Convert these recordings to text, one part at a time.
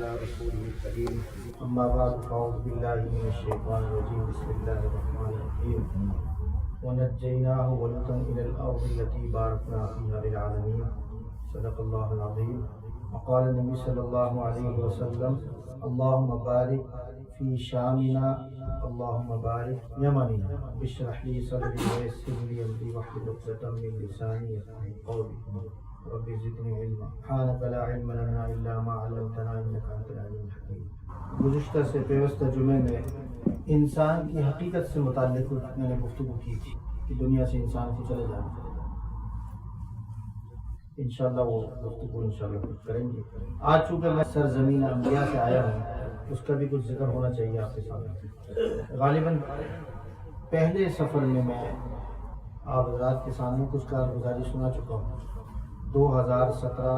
على رسوله الكريم أما بعد فأعوذ بالله من الشيطان الرجيم بسم الله الرحمن الرحيم ونجيناه ولوطا إلى الأرض التي باركنا فيها للعالمين صدق الله العظيم. وقال النبي صلى الله عليه وسلم اللهم بارك في شامنا اللهم بارك يمننا اشرح لي صدري ويسر لي أمري واحلل عقدة من لساني يفقهوا قولي رب زدني علما سبحانك لا علم لنا إلا ما علمتنا إنك أنت العليم الحكيم. گزشتہ سے پیوستہ جمعے میں انسان کی حقیقت سے متعلق میں نے گفتگو کی تھی کہ دنیا سے انسان کو چلے جانا انشاءاللہ وہ گفتگو انشاءاللہ کریں گے. آج چونکہ میں سرزمین انبیاء سے آیا ہوں اس کا بھی کچھ ذکر ہونا چاہیے آپ کے سامنے. غالباً پہلے سفر میں آپ حضرات کے سامنے کچھ کارگزاری سنا چکا ہوں. 2017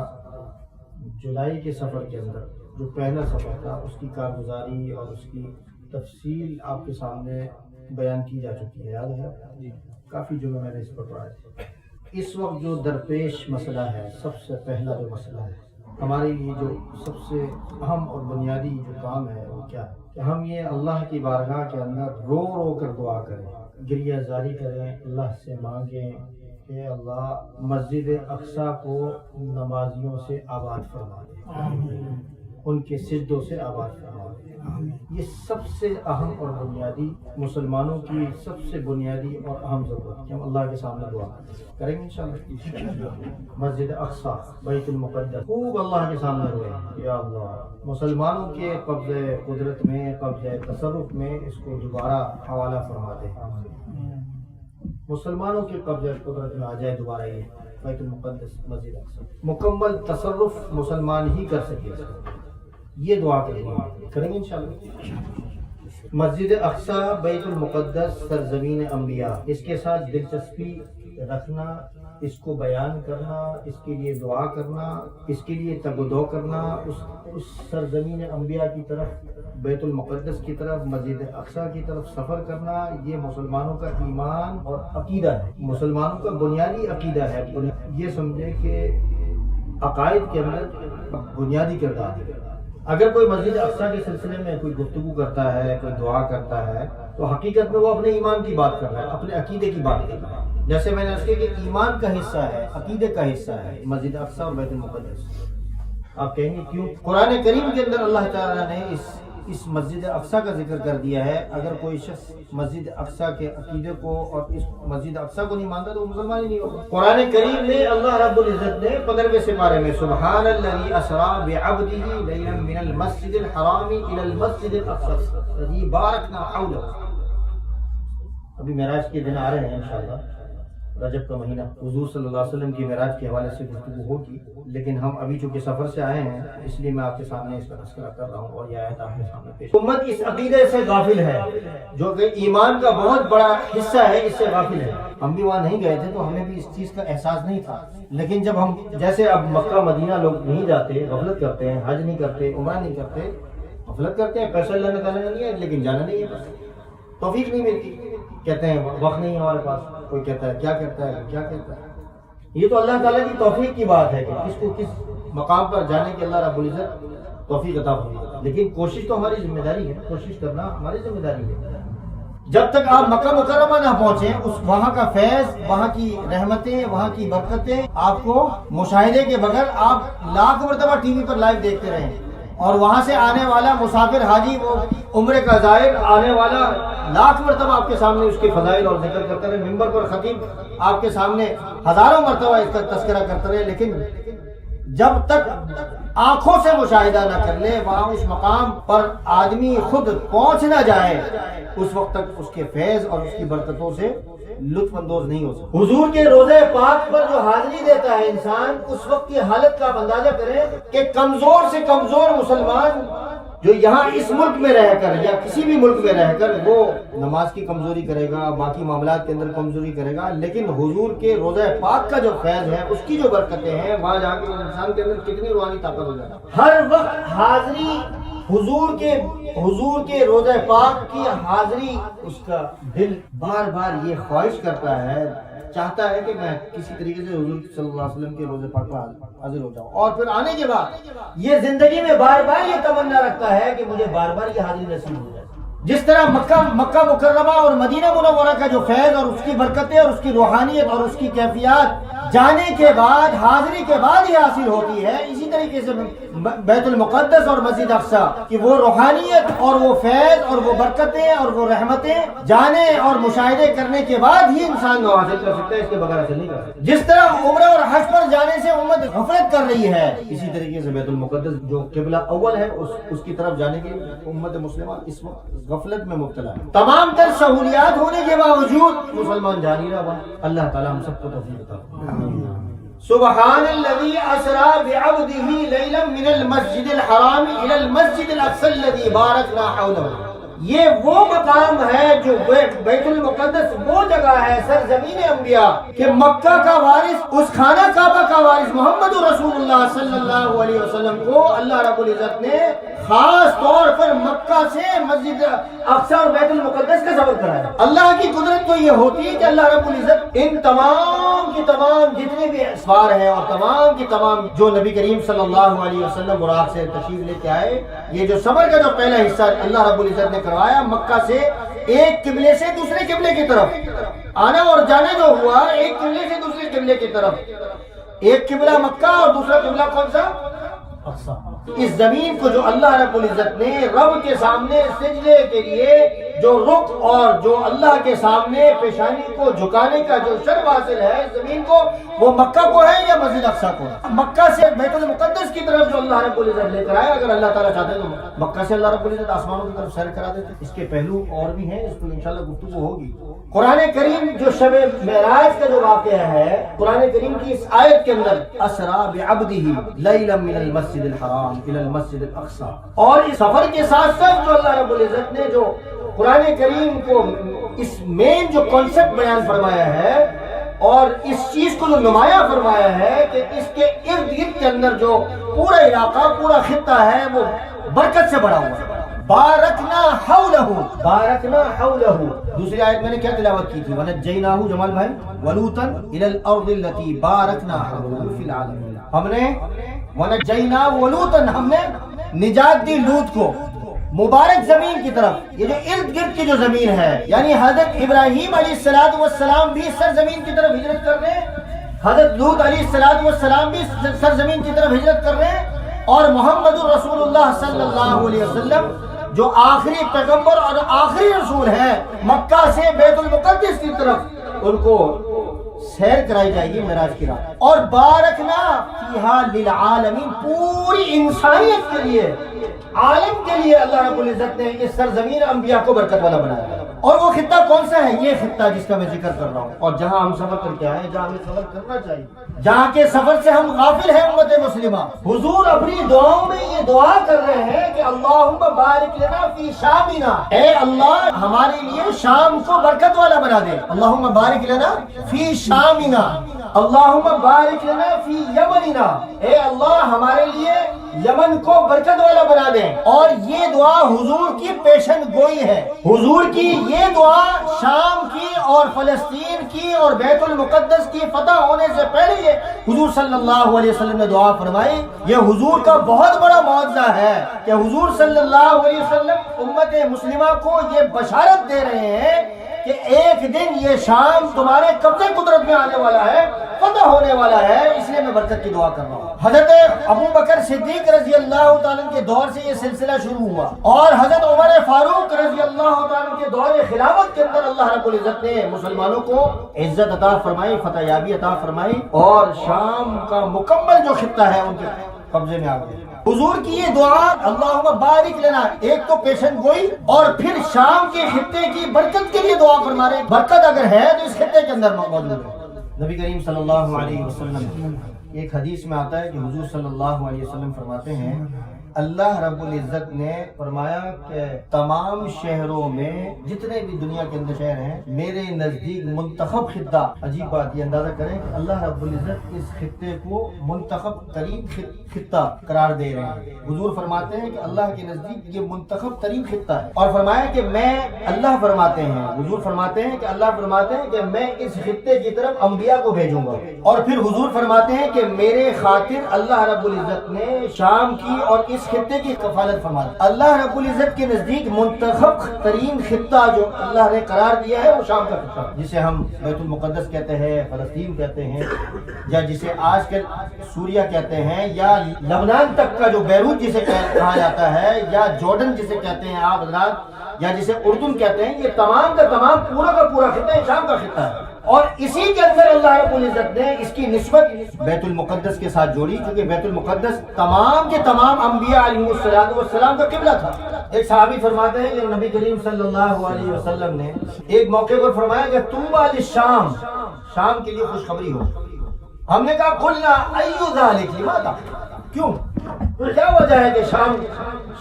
جولائی کے سفر کے اندر جو پہلا سفر تھا اس کی کارگزاری اور اس کی تفصیل آپ کے سامنے بیان کی جا چکی ہے. یاد ہے جی؟ کافی جمعے میں نے اس پر پڑھا ہے. اس وقت جو درپیش مسئلہ ہے، سب سے پہلا جو مسئلہ ہے ہمارے لیے، جو سب سے اہم اور بنیادی جو کام ہے وہ کیا ہے کہ ہم یہ اللہ کی بارگاہ کے اندر رو رو کر دعا کریں، گریہ زاری کریں، اللہ سے مانگیں کہ اللہ مسجد اقصی کو نمازیوں سے آباد فرما دے، ان کے سجدوں سے آباد فرما دے. یہ سب سے اہم اور بنیادی، مسلمانوں کی سب سے بنیادی اور اہم ضرورت کہ ہم اللہ کے سامنے دعا کریں گے انشاءاللہ. مسجد اقصی، بیت المقدس، خوب اللہ کے سامنے روئے یا اللہ مسلمانوں کے قبضہ قدرت میں، قبضہ تصرف میں اس کو دوبارہ حوالہ فرما دے. مسلمانوں کے قبضہ قدرت میں آ جائے دوبارہ یہ بیت المقدس، مسجد اقصی. مکمل تصرف مسلمان ہی کر سکے. یہ دعا کریں گے انشاءاللہ. مسجد اقصی، بیت المقدس، سرزمین انبیاء، اس کے ساتھ دلچسپی رکھنا، اس کو بیان کرنا، اس کے لیے دعا کرنا، اس کے لیے تگ و دو کرنا، اس سرزمین انبیاء کی طرف، بیت المقدس کی طرف، مسجد اقصی کی طرف سفر کرنا، یہ مسلمانوں کا ایمان اور عقیدہ ہے، مسلمانوں کا بنیادی عقیدہ ہے. یہ سمجھے کہ عقائد کے اندر بنیادی کردار ہے. اگر کوئی مسجد اقصی کے سلسلے میں کوئی گفتگو کرتا ہے، کوئی دعا کرتا ہے، تو حقیقت میں وہ اپنے ایمان کی بات کر رہا ہے، اپنے عقیدے کی بات کر رہا ہے. جیسے میں نے اس کے کہ ایمان کا حصہ ہے، عقیدے کا حصہ ہے مسجد اقصی اور بیت المقدس. آپ کہیں گے کیوں؟ قرآن کریم کے اندر اللہ تعالیٰ نے اس مسجد اقصی کا ذکر کر دیا ہے. اگر کوئی شخص مسجد اقصی کے عقیدے کو اور اس مسجد اقصی کو نہیں مانتا تو وہ مسلمان ہی نہیں ہوگا. قرآن کریم میں اللہ رب العزت نے 15ویں سپارے میں سبحان الذی اسری بعبدہ لیلا من المسجد الحرام الی المسجد الاقصی الذی بارکنا حولہ. ابھی معراج کے دن آ رہے ہیں انشاءاللہ، رجب کا مہینہ، حضور صلی اللہ علیہ وسلم کی معراج کے حوالے سے گفتگو ہوگی، لیکن ہم ابھی چونکہ سفر سے آئے ہیں اس لیے میں آپ کے سامنے اس کا تذکرہ کر رہا ہوں اور یہ آیت آپ کے سامنے پیش. امت اس عقیدے سے غافل ہے جو کہ ایمان کا بہت بڑا حصہ ہے، اس سے غافل ہے. ہم بھی وہاں نہیں گئے تھے تو ہمیں بھی اس چیز کا احساس نہیں تھا، لیکن جب ہم جیسے اب مکہ مدینہ لوگ نہیں جاتے، غفلت کرتے ہیں، حج نہیں کرتے، عمرہ نہیں کرتے، غفلت کرتے ہیں، پیسہ اللہ تعالیٰ نے نہیں ہے لیکن جانا نہیں ہے، بس توفیق نہیں ملتی. کہتے ہیں وقت نہیں ہے ہمارے پاس، کوئی کہتا ہے کیا کرتا ہے کیا کرتا ہے. یہ تو اللہ تعالیٰ کی توفیق کی بات ہے کہ کس کو کس مقام پر جانے کی اللہ رب العزت توفیق عطا فرمائے. لیکن کوشش تو ہماری ذمہ داری ہے، کوشش کرنا ہماری ذمہ داری ہے. جب تک آپ مکہ مکرمہ نہ پہنچیں، اس وہاں کا فیض، وہاں کی رحمتیں، وہاں کی برکتیں آپ کو مشاہدے کے بغیر آپ لاکھ مرتبہ ٹی وی پر لائیو دیکھتے رہیں، اور وہاں سے آنے والا مسافر حاجی، وہ عمرے کا زائر آنے والا لاکھ مرتبہ آپ کے سامنے اس کے فضائل اور ذکر کرتے رہے. ممبر پر خطیب آپ کے سامنے ہزاروں مرتبہ اس کا تذکرہ کرتے رہے، لیکن جب تک آنکھوں سے مشاہدہ نہ کر لے، وہاں اس مقام پر آدمی خود پہنچ نہ جائے، اس وقت تک اس کے فیض اور اس کی برکتوں سے لطف اندوز نہیں ہو سکتا. حضور کے روضہ پاک پر جو حاضری دیتا ہے انسان، اس وقت کی حالت کا آپ اندازہ کریں کہ کمزور سے کمزور مسلمان جو یہاں اس ملک میں رہ کر یا کسی بھی ملک میں رہ کر وہ نماز کی کمزوری کرے گا، باقی معاملات کے اندر کمزوری کرے گا، لیکن حضور کے روضہ پاک کا جو فیض ہے، اس کی جو برکتیں ہیں، وہاں جا کے انسان کے اندر کتنی روحانی طاقت ہو جائے. ہر وقت حاضری حضور کے روضہ پاک کی حاضری اس کا دل بار بار یہ خواہش کرتا ہے، چاہتا ہے کہ میں کسی طریقے سے حضور صلی اللہ علیہ وسلم کے روضے پاک پر حاضر ہو جاؤں، اور پھر آنے کے بعد یہ زندگی میں بار بار یہ تمنا رکھتا ہے کہ مجھے بار بار یہ حاضری نصیب ہو جائے۔ جس طرح مکہ مکرمہ اور مدینہ منورہ کا جو فیض اور اس کی برکتیں اور اس کی روحانیت اور اس کی کیفیات جانے کے بعد، حاضری کے بعد ہی حاصل ہوتی ہے، اسی طریقے سے بیت المقدس اور مسجد اقصیٰ کی وہ روحانیت اور وہ فیض اور وہ برکتیں اور وہ رحمتیں جانے اور مشاہدے کرنے کے بعد ہی انسان کو حاصل کر سکتا ہے، اس کے بغیر حاصل نہیں کر سکتا۔ جس طرح عمرہ اور حج پر جانے سے امت غفلت کر رہی ہے، اسی طریقے سے بیت المقدس جو قبلہ اول ہے اس کی طرف جانے کے امت مسلمہ اس وقت غفلت میں مبتلا ہے۔ تمام تر سہولیات ہونے کے باوجود مسلمان جا نہیں رہا۔ اللہ تعالیٰ ہم سب کو توفیق عطا فرمائے۔ سبحان الذي اسرى بعبده ليلا من المسجد الحرام الى المسجد الاقصى الذي باركنا حوله۔ یہ وہ مقام ہے جو بیت المقدس، وہ جگہ ہے سرزمین انبیاء کہ مکہ کا وارث، اس خانہ کعبہ کا وارث محمد رسول اللہ صلی اللہ علیہ وسلم کو اللہ رب العزت نے خاص طور پر مکہ سے مسجد اقصیٰ اور بیت المقدس کا سفر کرایا۔ اللہ کی قدرت تو یہ ہوتی ہے کہ اللہ رب العزت ان تمام کی تمام جتنے بھی اسفار ہیں اور تمام کی تمام جو نبی کریم صلی اللہ علیہ وسلم براق سے تشریف لے کے آئے، یہ جو سفر کا جو پہلا حصہ اللہ رب العزت نے کروایا مکہ سے ایک قبلے سے دوسرے قبلے کی طرف آنا اور جانا جو ہوا، ایک قبلے سے دوسرے قبلے کی طرف، ایک قبلہ مکہ اور دوسرا قبلہ کون سا؟ اقصیٰ۔ اس زمین کو جو اللہ رب العزت نے رب کے سامنے سجدے کے لیے جو رخ اور جو اللہ کے سامنے پیشانی کو جھکانے کا جو شرف حاصل ہے اس زمین کو، وہ مکہ کو ہے یا مسجد اقصیٰ کو ہے؟ مکہ سے بیت المقدس کی طرف جو اللہ رب العزت لے کر آئے، اگر اللہ تعالیٰ چاہتے تو مکہ سے اللہ رب العزت آسمانوں کی طرف سیر کرا دیتے۔ اس کے پہلو اور بھی ہیں، اس پر انشاءاللہ گفتگو ہوگی۔ قرآن کریم جو شب معراج کا جو واقعہ ہے، قرآن کریم کی اس آیت کے اندر اسرا بعبدہ لیلا من المسجد الحرام الى المسجد الاقصى، اور اس سفر کے ساتھ ساتھ جو اللہ رب العزت نے جو قرآن کریم کو اس مین جو کانسیپٹ بیان فرمایا ہے اور اس چیز کو جو نمایاں فرمایا ہے کہ اس کے ارد گرد کے اندر جو پورا علاقہ، پورا خطہ ہے وہ برکت سے بڑا ہوا ہے۔ بارکنا حولہ، بارکنا حولہ۔ دوسری آیت میں نے کیا تلاوت کی تھی؟ ونجیناہ جمال بھائی ولوطا الی الارض التي بارکنا حولہ فی العالمین۔ ہم نے ونجیناہ ولوطا، ہم نے نجات دی لوط کو مبارک زمین کی طرف۔ یہ جو ارد گرد کی جو زمین ہے، یعنی حضرت ابراہیم علیہ السلام بھی سرزمین کی طرف ہجرت کر رہے ہیں، حضرت لوط علیہ السلام بھی سرزمین کی طرف ہجرت کر رہے ہیں، اور محمد الرسول اللہ صلی اللہ علیہ وسلم جو آخری پیغمبر اور آخری رسول ہیں، مکہ سے بیت المقدس کی طرف ان کو سیر کرائی جائے گی معراج کی رات۔ اور بارکنا فیہا للعالمین، پوری انسانیت کے لیے، عالم کے لیے اللہ رب العزت نے اس سرزمین انبیاء کو برکت والا بنایا۔ اور وہ خطہ کون سا ہے؟ یہ خطہ جس کا میں ذکر کر رہا ہوں، اور جہاں ہم سفر کر کے آئے، جہاں ہمیں سفر کرنا چاہیے، جہاں کے سفر سے ہم غافل ہیں امت مسلمہ۔ حضور اپنی دعاؤں میں یہ دعا کر رہے ہیں کہ اللہم بارک لنا فی شامنا، اے اللہ ہمارے لیے شام کو برکت والا بنا دے۔ اللہم بارک لنا فی شامنا، اللہم بارک لنا فی یمننا، اے اللہ ہمارے لیے یمن کو برکت والا بنا دیں۔ اور یہ دعا حضور کی پیشن گوئی ہے، حضور کی یہ دعا شام کی اور فلسطین کی اور بیت المقدس کی فتح ہونے سے پہلے یہ حضور صلی اللہ علیہ وسلم نے دعا فرمائی۔ یہ حضور کا بہت بڑا معجزہ ہے کہ حضور صلی اللہ علیہ وسلم امت مسلمہ کو یہ بشارت دے رہے ہیں کہ ایک دن یہ شام تمہارے قبضے قدرت میں آنے والا ہے، فتح ہونے والا ہے، اس لیے میں برکت کی دعا کر رہا ہوں۔ حضرت ابو بکر صدیق رضی اللہ تعالیٰ کے دور سے یہ سلسلہ شروع ہوا، اور حضرت عمر فاروق رضی اللہ تعالیٰ کے دور خلافت کے اندر اللہ رب العزت نے مسلمانوں کو عزت عطا فرمائی، فتح یابی عطا فرمائی، اور شام کا مکمل جو خطہ ہے ان کے قبضے میں آ گیا۔ حضور کی یہ دعا اللہم بارک لنا، ایک تو پیشن گوئی اور پھر شام کے خطے کی برکت کے لیے دعا فرما رہے۔ برکت اگر ہے تو اس خطے کے اندر موجود ہے۔ نبی کریم صلی اللہ علیہ وسلم ایک حدیث میں آتا ہے کہ حضور صلی اللہ علیہ وسلم فرماتے ہیں اللہ رب العزت نے فرمایا کہ تمام شہروں میں جتنے بھی دنیا کے اندر شہر ہیں میرے نزدیک منتخب خطہ. عجیب بات، یہ اندازہ کریں کہ اللہ رب العزت اس خطے کو منتخب ترین خطہ قرار دے رہے ہیں. حضور فرماتے ہیں کہ اللہ کے نزدیک یہ منتخب ترین خطہ ہے، اور فرمایا کہ میں اللہ فرماتے ہیں، حضور فرماتے ہیں کہ اللہ فرماتے ہیں کہ میں اس خطے کی طرف انبیاء کو بھیجوں گا. اور پھر حضور فرماتے ہیں کہ میرے خاطر اللہ رب العزت نے شام کی اور اس خطے کی کفالت فرما دی. اللہ رب العزت کے نزدیک منتخب ترین خطہ جو اللہ نے قرار دیا ہے وہ شام کا خطہ، جسے ہم بیت المقدس کہتے ہیں، فلسطین کہتے ہیں، یا جسے آج کل سوریہ کہتے ہیں، یا لبنان تک کا جو بیروت جسے کہا جاتا ہے، یا جارڈن جسے کہتے ہیں آپ حضرات، یا جسے اردن کہتے ہیں. یہ تمام کا تمام پورا کا پورا خطہ شام کا خطہ ہے. اور اسی کے اندر اللہ رب العزت نے اس کی نسبت بیت المقدس کے ساتھ جوڑی، کیونکہ بیت المقدس تمام کے تمام انبیاء علیہ السلام کا قبلہ تھا. ایک صحابی فرماتے ہیں کہ نبی کریم صلی اللہ علیہ وسلم نے ایک موقع پر فرمایا کہ طوبی للشام، شام کے لیے خوشخبری ہو. ہم نے کہا قلنا ای ذلک لماذا، کیوں، کیا وجہ ہے کہ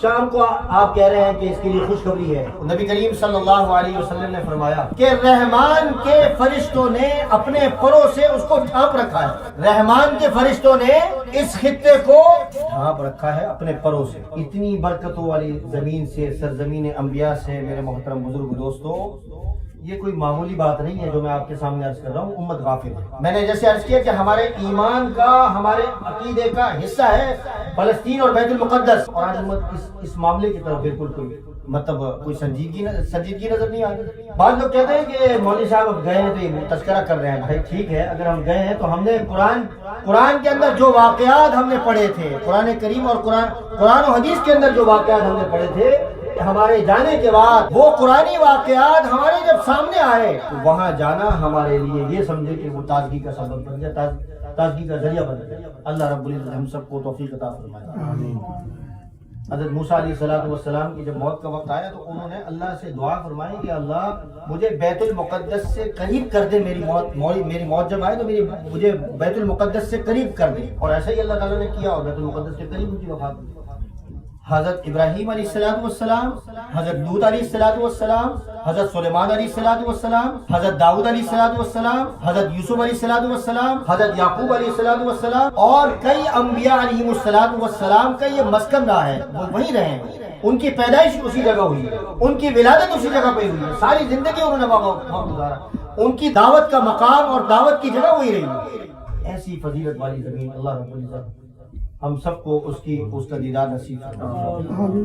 شام کو آپ کہہ رہے ہیں کہ اس کے لیے خوشخبری ہے؟ نبی کریم صلی اللہ علیہ وسلم نے فرمایا کہ رحمان کے فرشتوں نے اپنے پروں سے اس کو ڈھانپ رکھا ہے. رحمان کے فرشتوں نے اس خطے کو ڈھانپ رکھا ہے اپنے پروں سے. اتنی برکتوں والی زمین سے، سرزمین انبیاء سے میرے محترم بزرگ دوستو، یہ کوئی معمولی بات نہیں ہے جو میں آپ کے سامنے عرض کر رہا ہوں. امت غافل ہے. میں نے جیسے عرض کیا کہ ہمارے ایمان کا، ہمارے عقیدے کا حصہ ہے فلسطین اور بیت المقدس، اور آج امت اس معاملے کی طرف بالکل کوئی سنجیدگی نظر نہیں آتی. بعض لوگ کہتے ہیں کہ مولوی صاحب اب گئے ہیں تو یہ تذکرہ کر رہے ہیں. بھائی ٹھیک ہے، اگر ہم گئے ہیں تو ہم نے قرآن کے اندر جو واقعات ہم نے پڑھے تھے، قرآن کریم اور قرآن و حدیث کے اندر جو واقعات ہم نے پڑھے تھے، ہمارے جانے کے بعد وہ قرآنی واقعات ہمارے جب سامنے آئے تو وہاں جانا ہمارے لیے یہ سمجھے کہ وہ تازگی کا سبب بن گیا، تازگی کا ذریعہ بن گیا. اللہ رب العزت ہم سب کو توفیق عطا فرمائے. آمین. حضرت موسیٰ علیہ السلام کی جب موت کا وقت آیا تو انہوں نے اللہ سے دعا فرمائی کہ اللہ مجھے بیت المقدس سے قریب کر دے. میری موت جب آئے تو مجھے بیت المقدس سے قریب کر دے، اور ایسا ہی اللہ تعالیٰ نے کیا اور بیت المقدس کے قریب ان کی وفات ہوئی. حضرت ابراہیم علیہ السلام، حضرت لوط علیہ السلام، حضرت سلیمان علیہ السلام، حضرت داؤد علیہ السلام، حضرت یوسف علیہ السلام، حضرت یعقوب علیہ السلام، اور کئی انبیاء علیہ السلام کا یہ مسکن رہا ہے. وہ وہیں رہے ہیں، ان کی پیدائش اسی جگہ ہوئی ہے، ان کی ولادت اسی جگہ پہ ہوئی ہے، ساری زندگی انہوں نے وہاں گزارا. ان کی دعوت کا مقام اور دعوت کی جگہ وہی رہی ہے. ایسی فضیلت والی زمین اللہ رب العزت ہم سب کو اس کا دیدار نصیب فرمائے.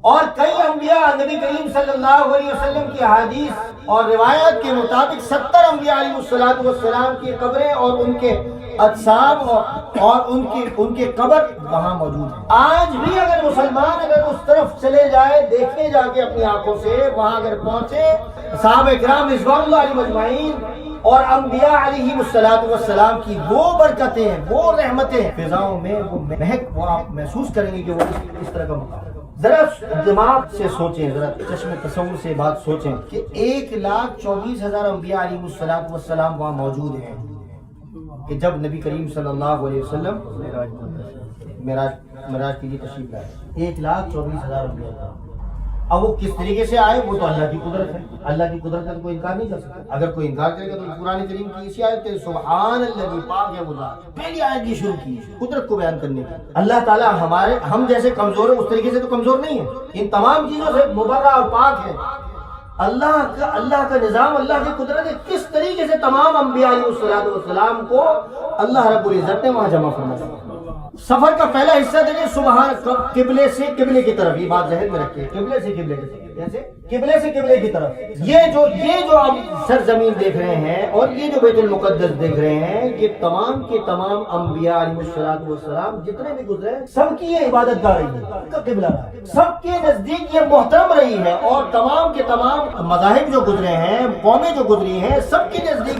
اور کئی انبیاء، نبی کریم صلی اللہ علیہ وسلم کی احادیث اور روایت کے مطابق 70 انبیاء علیہ السلام کی قبریں اور ان کے اجسام اور ان کے قبر وہاں موجود ہیں. آج بھی اگر مسلمان اس طرف چلے جائے، دیکھے جا کے اپنی آنکھوں سے، وہاں اگر پہنچے، صحابہ کرام رضوان اللہ علیہم اجمعین اور انبیاء علیہ السلام کی وہ برکتیں، وہ رحمتیں فضاؤں میں وہ مہک، وہ آپ محسوس کریں گے کہ وہ اس طرح کا مقام. ذرا دماغ سے سوچیں، ذرا چشم تصور سے بات سوچیں کہ 1,24,000 انبیاء علیہ السلام وہاں موجود ہیں کہ جب نبی کریم صلی اللہ علیہ وسلم معراج کے لیے تشریف لائے. 1,24,000 انبیاء. اب وہ کس طریقے سے آئے وہ تو اللہ کی قدرت ہے. اللہ کی قدرت کا کوئی انکار نہیں کر سکتا. اگر کوئی انکار کرے گا تو قرآن کریم کی اسی آیت کہ سبحان الذی، پاک ہے وہ ذات، پہلی آیت یہ شروع کی قدرت کو بیان کرنے کی. اللہ تعالیٰ ہم جیسے کمزور ہیں اس طریقے سے تو کمزور نہیں ہے، ان تمام چیزوں سے مبرہ اور پاک ہے. اللہ کا نظام، اللہ کی قدرت ہے. کس طریقے سے تمام انبیاء علیہ السلام کو اللہ رب العزت نے وہاں جمع فرمایا. سفر کا پہلا حصہ دیکھیں، سبحان قبلے سے قبلے کی طرف. یہ بات ذہن میں رکھیں، قبلے سے قبلے کی طرف، جیسے قبلے سے قبلے کی طرف. یہ جو آپ سرزمین دیکھ رہے ہیں اور یہ جو بیت المقدس دیکھ رہے ہیں، یہ تمام کے تمام انبیاء علیہ السلام جتنے بھی گزرے سب کی یہ عبادت گاہ رہی ہے، ان کا قبلہ رہا ہے، سب کے نزدیک یہ محترم رہی ہے. اور تمام کے تمام مذاہب جو گزرے ہیں، قومیں جو گزری ہیں، سب کے نزدیک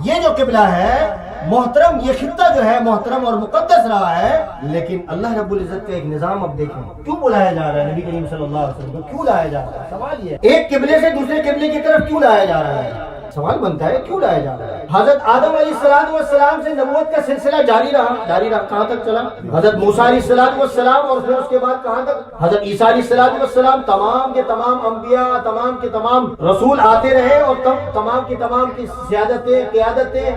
یہ جو قبلہ ہے محترم، یہ خطہ جو ہے محترم اور مقدس رہا ہے. لیکن اللہ رب العزت کا ایک نظام اب دیکھیں، کیوں بلایا جا رہا ہے نبی کریم صلی اللہ علیہ وسلم کو؟ کیوں لایا جا رہا ہے؟ سوال یہ ہے، ایک قبلے سے دوسرے قبلے کی طرف کیوں لایا جا رہا ہے؟ سوال بنتا ہے کیوں لایا جا رہا ہے؟ حضرت آدم علیہ السلام سے نبوت کا سلسلہ جاری رہا کہاں تک چلا؟ حضرت موسیٰ علیہ السلام اور پھر اس کے بعد کہاں تک؟ حضرت عیسیٰ علیہ السلام تمام کے تمام انبیاء، تمام کے تمام رسول آتے رہے اور تمام کی تمام کی سیادتیں، قیادتیں،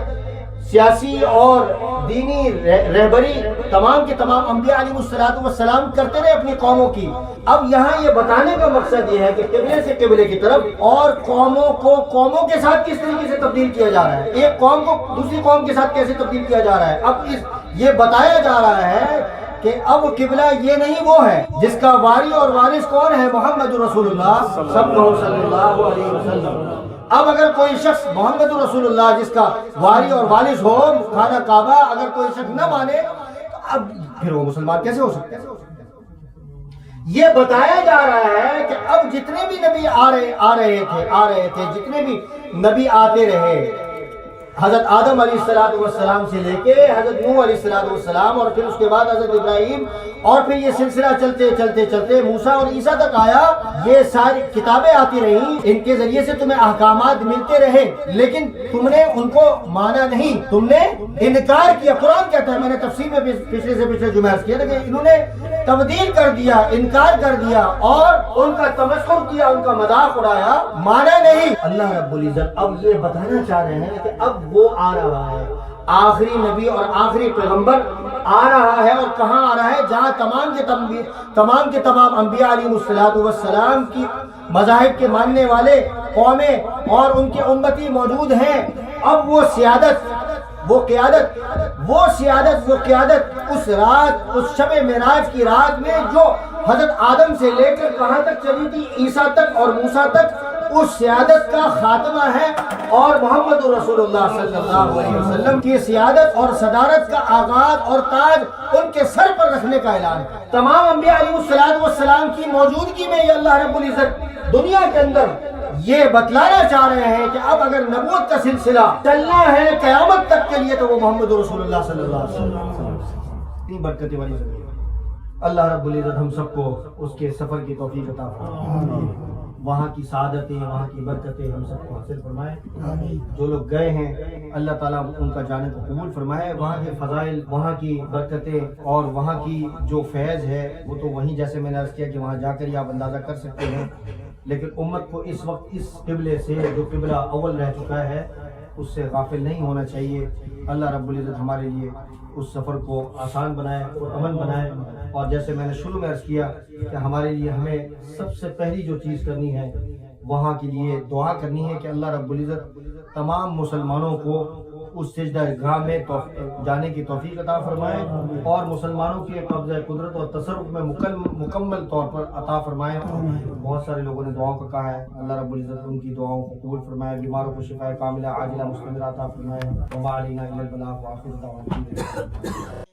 سیاسی اور دینی رہبری تمام کے تمام انبیاء علیہ السلام کرتے رہے اپنی قوموں کی۔ اب یہاں یہ بتانے کا مقصد یہ ہے کہ قبلے سے قبلے کی طرف اور قوموں کے ساتھ کس طریقے سے تبدیل کیا جا رہا ہے، ایک قوم کو دوسری قوم کے ساتھ کیسے تبدیل کیا جا رہا ہے۔ اب یہ بتایا جا رہا ہے کہ اب قبلہ یہ نہیں وہ ہے جس کا واری اور وارث کون ہے؟ محمد رسول اللہ صلی اللہ علیہ وسلم۔ اب اگر کوئی شخص محمد رسول اللہ جس کا واری اور وارث ہو خانہ کعبہ اگر کوئی شخص نہ مانے تو اب پھر وہ مسلمان کیسے ہو سکتے ہیں؟ یہ بتایا جا رہا ہے کہ اب جتنے بھی نبی آ رہے تھے جتنے بھی نبی آتے رہے، حضرت آدم علیہ السلام سے لے کے حضرت نوح علیہ السلام اور پھر اس کے بعد حضرت ابراہیم، اور پھر یہ سلسلہ چلتے موسیٰ اور عیسیٰ تک آیا۔ یہ ساری کتابیں آتی رہیں، ان کے ذریعے سے تمہیں احکامات ملتے رہے، لیکن تم نے ان کو مانا نہیں، تم نے انکار کیا۔ قرآن کہتا ہے، میں نے تفسیر میں پچھلے جمعہ عرض کیا تھا کہ انہوں نے تبدیل کر دیا، انکار کر دیا اور ان کا تمسخر کیا، ان کا مذاق اڑایا، مانا نہیں۔ اللہ رب العزت اب یہ بتانا چاہ رہے ہیں کہ اب وہ آ رہا ہے، آخری نبی اور آخری پیغمبر آ رہا ہے، اور کہاں آ رہا ہے؟ جہاں تمام کے تمام انبیاء علیہ السلام کی مذاہب کے ماننے والے قومیں اور ان کے امتی موجود ہیں۔ اب وہ سیادت، وہ قیادت اس رات، اس شب معراج کی رات میں جو حضرت آدم سے لے کر کہاں تک چلی تھی؟ عیسیٰ تک اور موسیٰ تک، اس سیادت کا خاتمہ ہے، اور محمد رسول اللہ صلی اللہ علیہ وسلم کی سیادت اور صدارت کا آغاز اور تاج ان کے سر پر رکھنے کا اعلان ہے۔ تمام انبیاء علیہ السلام کی موجودگی میں یہ اللہ رب العزت دنیا کے اندر یہ بتلانا چاہ رہے ہیں کہ اب اگر نبوت کا سلسلہ چلنا ہے قیامت تک کے لیے تو وہ محمد رسول اللہ صلی اللہ علیہ وسلم۔ اتنی برکتیں والی زندگی اللہ رب العزت ہم سب کو اس کے سفر کی توفیق عطا فرمائے، وہاں کی سعادتیں، وہاں کی برکتیں ہم سب کو حاصل فرمائے۔ جو لوگ گئے ہیں اللہ تعالیٰ ان کا جانے کو قبول فرمائے۔ وہاں کے فضائل، وہاں کی برکتیں اور وہاں کی جو فیض ہے وہ تو وہیں، جیسے میں نے عرض کیا کہ وہاں جا کر ہی آپ اندازہ کر سکتے ہیں، لیکن امت کو اس وقت اس قبلے سے جو قبلہ اول رہ چکا ہے اس سے غافل نہیں ہونا چاہیے۔ اللہ رب العزت ہمارے لیے اس سفر کو آسان بنائے اور امن بنائے، اور جیسے میں نے شروع میں عرض کیا کہ ہمارے لیے ہمیں سب سے پہلی جو چیز کرنی ہے وہاں کے لیے دعا کرنی ہے کہ اللہ رب العزت تمام مسلمانوں کو اس سجدہ گاہ میں جانے کی توفیق عطا فرمائے اور مسلمانوں کے قبضہ قدرت اور تصرف میں مکمل طور پر عطا فرمائے۔ بہت سارے لوگوں نے دعاؤں کا کہا ہے، اللہ رب العزت ان کی دعاؤں کو قبول فرمائے، بیماروں کو شفا کاملہ عاجلہ مستمرہ عطا فرمائے۔ وما علینا الا البلاغ وآخر دعوانا